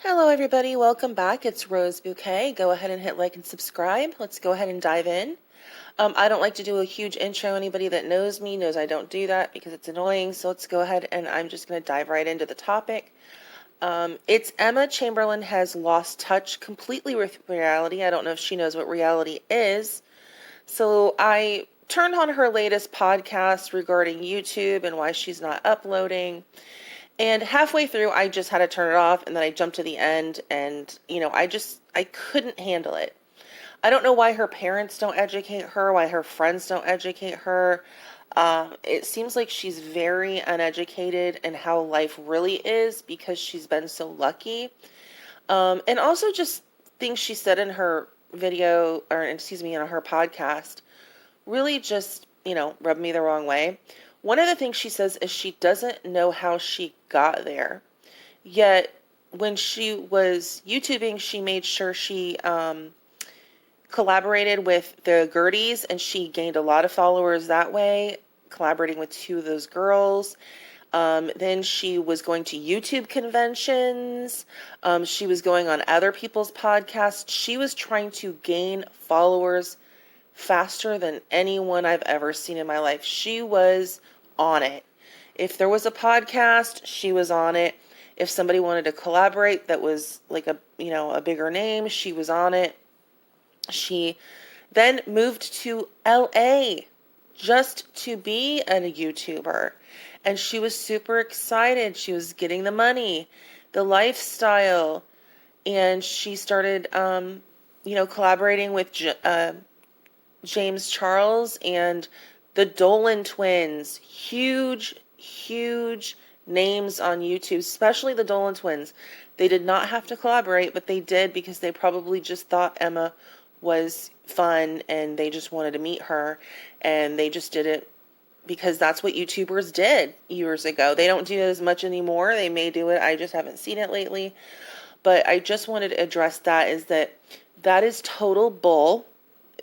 Hello, everybody. Welcome back. It's Rose Bouquet. Go ahead and hit like and subscribe. Let's go ahead and dive in. I don't like to do a huge intro. Anybody that knows me knows I don't do that because it's annoying. So let's go ahead and I'm just going to dive right into the topic. It's Emma Chamberlain has lost touch completely with reality. I don't know if she knows what reality is. So I turned on her latest podcast regarding YouTube and why she's not uploading. And halfway through, I just had to turn it off, and then I jumped to the end, and, I couldn't handle it. I don't know why her parents don't educate her, why her friends don't educate her. It seems like she's very uneducated in how life really is because she's been so lucky. And also just things she said in her video, or excuse me, in her podcast, really just, rubbed me the wrong way. One of the things she says is she doesn't know how she got there. Yet, when she was YouTubing, she made sure she collaborated with the Gerties, and she gained a lot of followers that way, collaborating with two of those girls. Then she was going to YouTube conventions. She was going on other people's podcasts. She was trying to gain followers faster than anyone I've ever seen in my life. She was on it. If there was a podcast, she was on it. If somebody wanted to collaborate that was like a bigger name, she was on it. She then moved to LA just to be a YouTuber. And she was super excited. She was getting the money, the lifestyle. And she started, collaborating with James Charles and the Dolan twins. Huge names on YouTube, especially the Dolan twins. They did not have to collaborate, but they did because they probably just thought Emma was fun and they just wanted to meet her, and they just did it because that's what YouTubers did years ago. They don't do it as much anymore. They may do it. I just haven't seen it lately. But I just wanted to address that is total bull.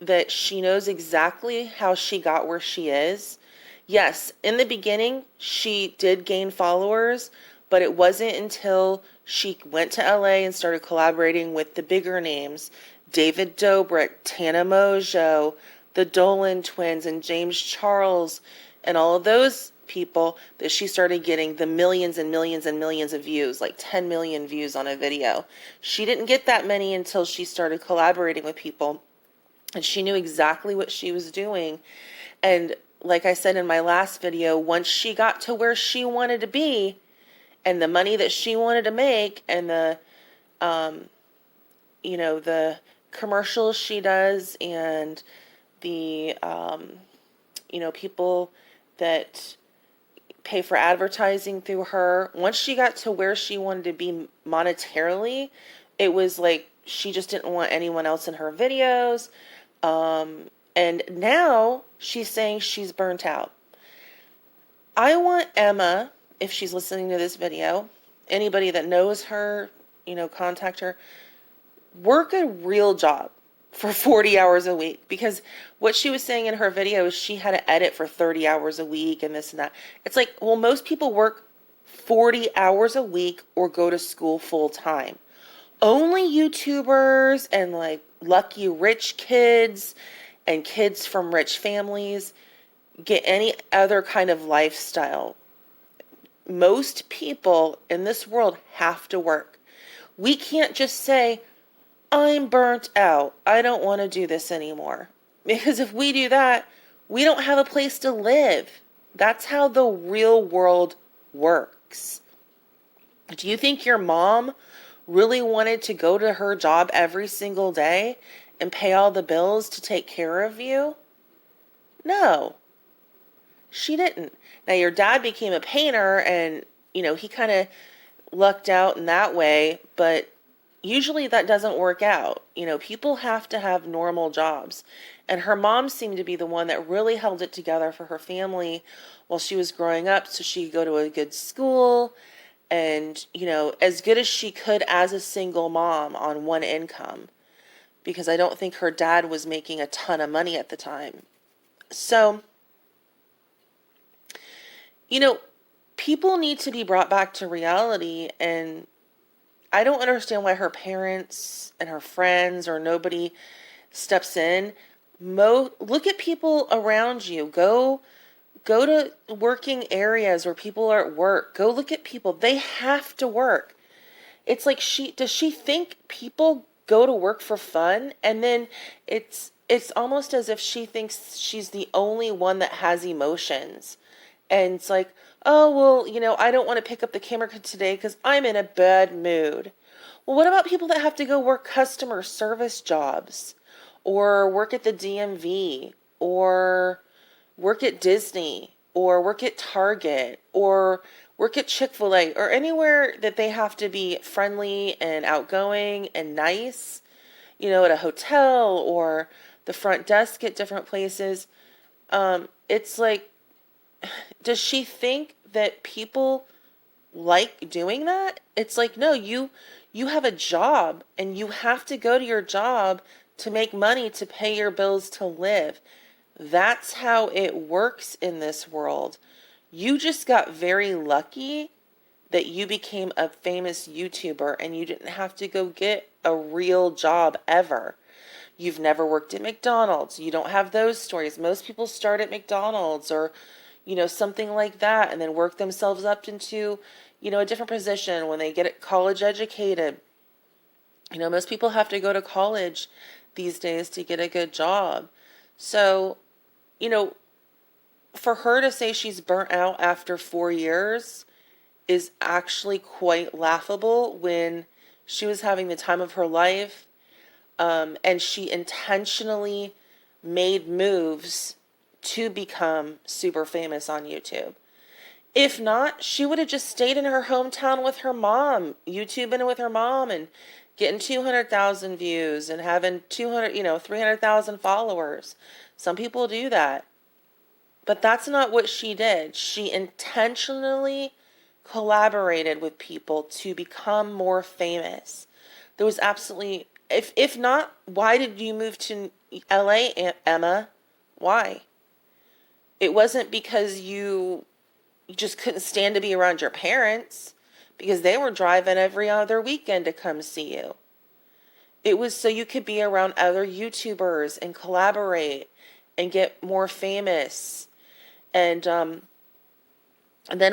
That she knows exactly how she got where she is. Yes, in the beginning, she did gain followers, but it wasn't until she went to LA and started collaborating with the bigger names, David Dobrik, Tana Mojo, the Dolan twins, and James Charles, and all of those people, that she started getting the millions and millions and millions of views, like 10 million views on a video. She didn't get that many until she started collaborating with people. And she knew exactly what she was doing. And like I said in my last video, once she got to where she wanted to be and the money that she wanted to make and the commercials she does and the, people that pay for advertising through her, once she got to where she wanted to be monetarily, it was like she just didn't want anyone else in her videos. And now she's saying she's burnt out. I want Emma, if she's listening to this video, anybody that knows her, contact her, work a real job for 40 hours a week. Because what she was saying in her video is she had to edit for 30 hours a week and this and that. It's like, well, most people work 40 hours a week or go to school full time. Only YouTubers and like lucky rich kids and kids from rich families get any other kind of lifestyle. Most people in this world have to work. We can't just say, I'm burnt out. I don't want to do this anymore. Because if we do that, we don't have a place to live. That's how the real world works. Do you think your mom really wanted to go to her job every single day and pay all the bills to take care of you? No, she didn't. Now, your dad became a painter and, he kind of lucked out in that way, but usually that doesn't work out. People have to have normal jobs. And her mom seemed to be the one that really held it together for her family while she was growing up so she could go to a good school and, as good as she could as a single mom on one income, because I don't think her dad was making a ton of money at the time. So, people need to be brought back to reality and I don't understand why her parents and her friends or nobody steps in. Look at people around you. Go to working areas where people are at work. Go look at people. They have to work. It's like does she think people go to work for fun? And then it's almost as if she thinks she's the only one that has emotions. And it's like, oh, well, I don't want to pick up the camera today because I'm in a bad mood. Well, what about people that have to go work customer service jobs or work at the DMV or work at Disney or work at Target or work at Chick-fil-A or anywhere that they have to be friendly and outgoing and nice, at a hotel or the front desk at different places? It's like, does she think that people like doing that? It's like, no, you have a job and you have to go to your job to make money to pay your bills to live. That's how it works in this world. You just got very lucky that you became a famous YouTuber and you didn't have to go get a real job ever. You've never worked at McDonald's. You don't have those stories. Most people start at McDonald's or, something like that and then work themselves up into, a different position when they get college educated. Most people have to go to college these days to get a good job. So, for her to say she's burnt out after 4 years is actually quite laughable when she was having the time of her life, and she intentionally made moves to become super famous on YouTube. If not, she would have just stayed in her hometown with her mom, YouTubing with her mom and getting 200,000 views and having 300,000 followers. Some people do that. But that's not what she did. She intentionally collaborated with people to become more famous. There was absolutely, if not, why did you move to LA, Emma? Why? It wasn't because you just couldn't stand to be around your parents, because they were driving every other weekend to come see you. It was so you could be around other YouTubers and collaborate and get more famous. And then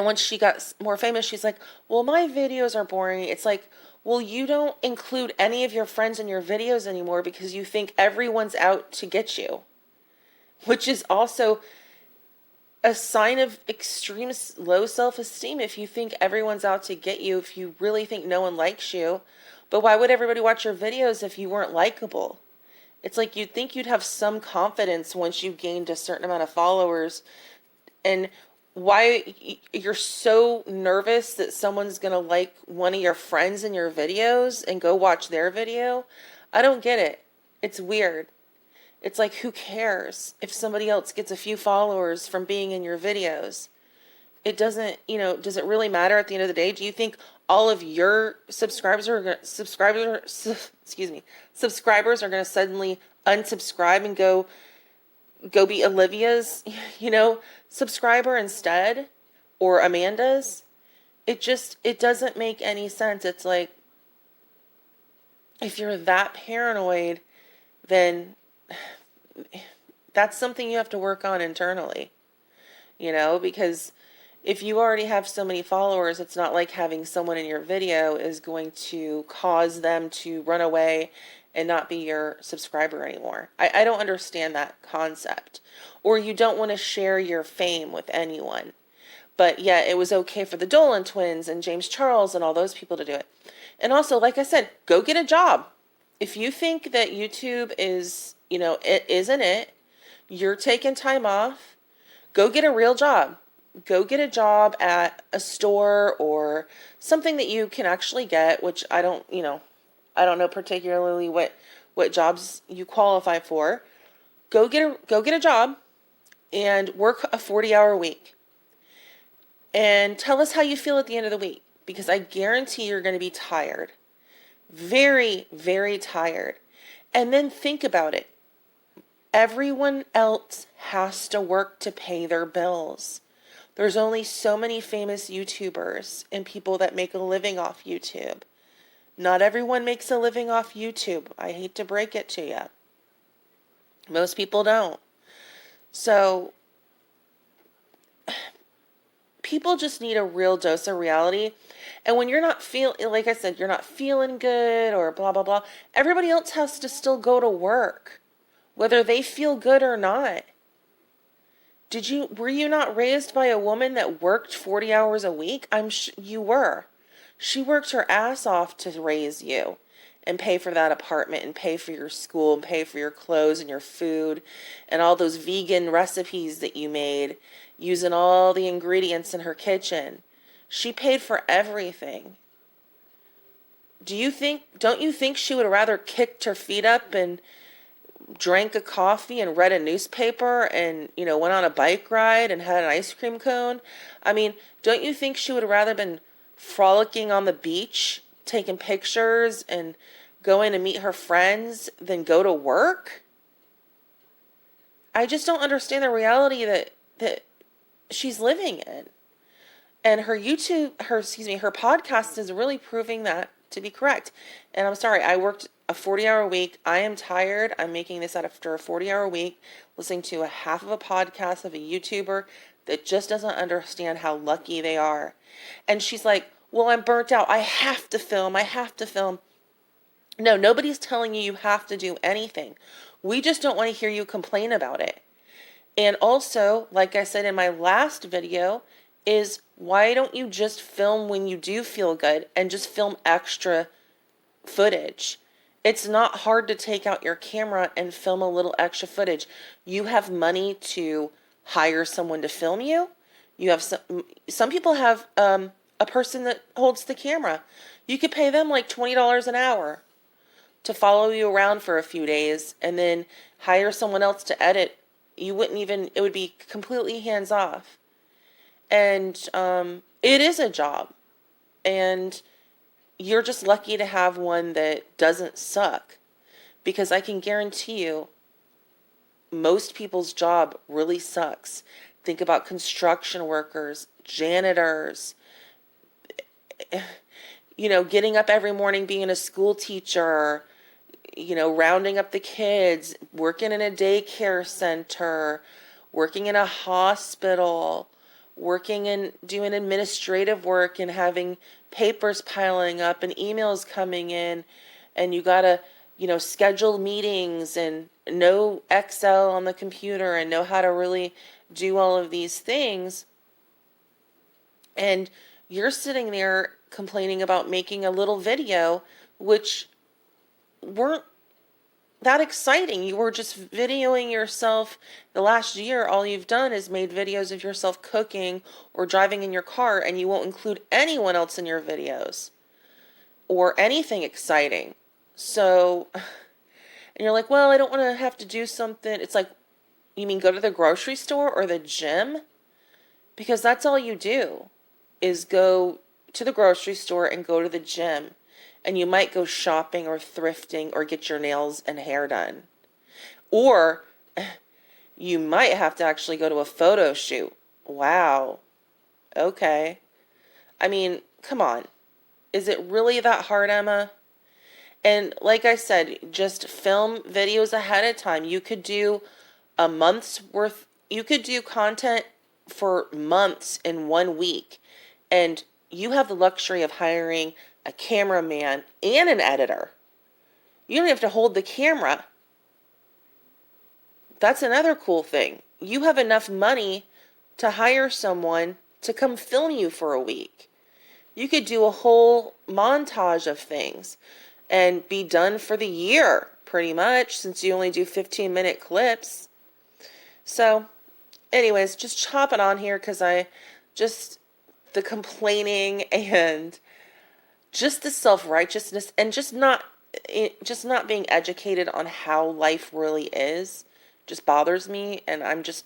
once she got more famous, she's like, well, my videos are boring. It's like, well, you don't include any of your friends in your videos anymore because you think everyone's out to get you, which is also a sign of extreme low self-esteem. If you think everyone's out to get you, if you really think no one likes you. But why would everybody watch your videos if you weren't likable? It's like you'd think you'd have some confidence once you gained a certain amount of followers. And why you're so nervous that someone's going to like one of your friends in your videos and go watch their video? I don't get it. It's weird. It's like, who cares if somebody else gets a few followers from being in your videos? It doesn't, does it really matter at the end of the day? Do you think all of your subscribers are going to suddenly unsubscribe and go be Olivia's, subscriber instead, or Amanda's? It doesn't make any sense. It's like, if you're that paranoid, then that's something you have to work on internally, because if you already have so many followers, it's not like having someone in your video is going to cause them to run away and not be your subscriber anymore. I don't understand that concept. Or you don't want to share your fame with anyone. But yeah, it was okay for the Dolan twins and James Charles and all those people to do it. And also, like I said, go get a job. If you think that YouTube is, it isn't it, you're taking time off, go get a real job. Go get a job at a store or something that you can actually get, which I don't know particularly what jobs you qualify for. Go get a job and work a 40-hour week. And tell us how you feel at the end of the week, because I guarantee you're going to be tired. Very, very tired. And then think about it. Everyone else has to work to pay their bills. There's only so many famous YouTubers and people that make a living off YouTube. Not everyone makes a living off YouTube. I hate to break it to you. Most people don't. So people just need a real dose of reality. And when you're not like I said, you're not feeling good or blah, blah, blah, everybody else has to still go to work, whether they feel good or not. Were you not raised by a woman that worked 40 hours a week? You were. She worked her ass off to raise you and pay for that apartment and pay for your school and pay for your clothes and your food and all those vegan recipes that you made using all the ingredients in her kitchen. She paid for everything. Don't you think she would have rather kicked her feet up and drank a coffee and read a newspaper and, went on a bike ride and had an ice cream cone? I mean, don't you think she would have rather been frolicking on the beach, taking pictures and going to meet her friends than go to work? I just don't understand the reality that she's living in. And her podcast is really proving that to be correct. And I'm sorry, I worked a 40-hour week. I am tired. I'm making this out after a 40-hour week, listening to a half of a podcast of a YouTuber that just doesn't understand how lucky they are. And she's like, well, I'm burnt out. I have to film. No, nobody's telling you have to do anything. We just don't want to hear you complain about it. And also, like I said in my last video, is why don't you just film when you do feel good and just film extra footage? It's not hard to take out your camera and film a little extra footage. You have money to hire someone to film you. You have some people have a person that holds the camera. You could pay them like $20 an hour to follow you around for a few days and then hire someone else to edit. It would be completely hands off. And it is a job. And you're just lucky to have one that doesn't suck. Because I can guarantee you, most people's job really sucks. Think about construction workers, janitors, getting up every morning, being a school teacher, rounding up the kids, working in a daycare center, working in a hospital, working and doing administrative work and having papers piling up and emails coming in, and you gotta, schedule meetings and know Excel on the computer and know how to really do all of these things. And you're sitting there complaining about making a little video, which weren't that exciting. You were just videoing yourself. The last year, all you've done is made videos of yourself cooking or driving in your car, and you won't include anyone else in your videos or anything exciting. So, and you're like, well, I don't want to have to do something. It's like, you mean go to the grocery store or the gym? Because that's all you do is go to the grocery store and go to the gym. And you might go shopping or thrifting or get your nails and hair done. Or you might have to actually go to a photo shoot. Wow. Okay. I mean, come on. Is it really that hard, Emma? And like I said, just film videos ahead of time. You could do a month's worth. You could do content for months in 1 week. And you have the luxury of hiring a cameraman and an editor. You don't have to hold the camera. That's another cool thing. You have enough money to hire someone to come film you for a week. You could do a whole montage of things and be done for the year, pretty much, since you only do 15-minute clips. So, anyways, just chop it on here because the complaining and just the self-righteousness and just not being educated on how life really is just bothers me. And I'm just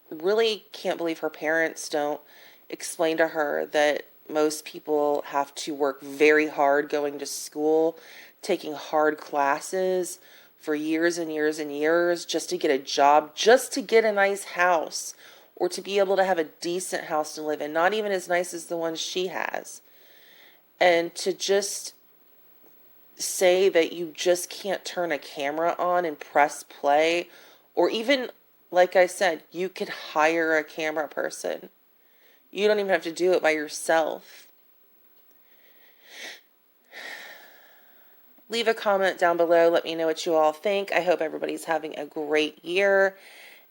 really can't believe her parents don't explain to her that most people have to work very hard going to school, taking hard classes for years and years and years just to get a job, just to get a nice house or to be able to have a decent house to live in, not even as nice as the one she has. And to just say that you just can't turn a camera on and press play, or even, like I said, you could hire a camera person. You don't even have to do it by yourself. Leave a comment down below. Let me know what you all think. I hope everybody's having a great year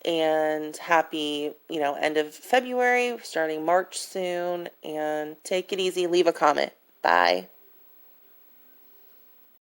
and happy, end of February, starting March soon. And take it easy. Leave a comment. Bye.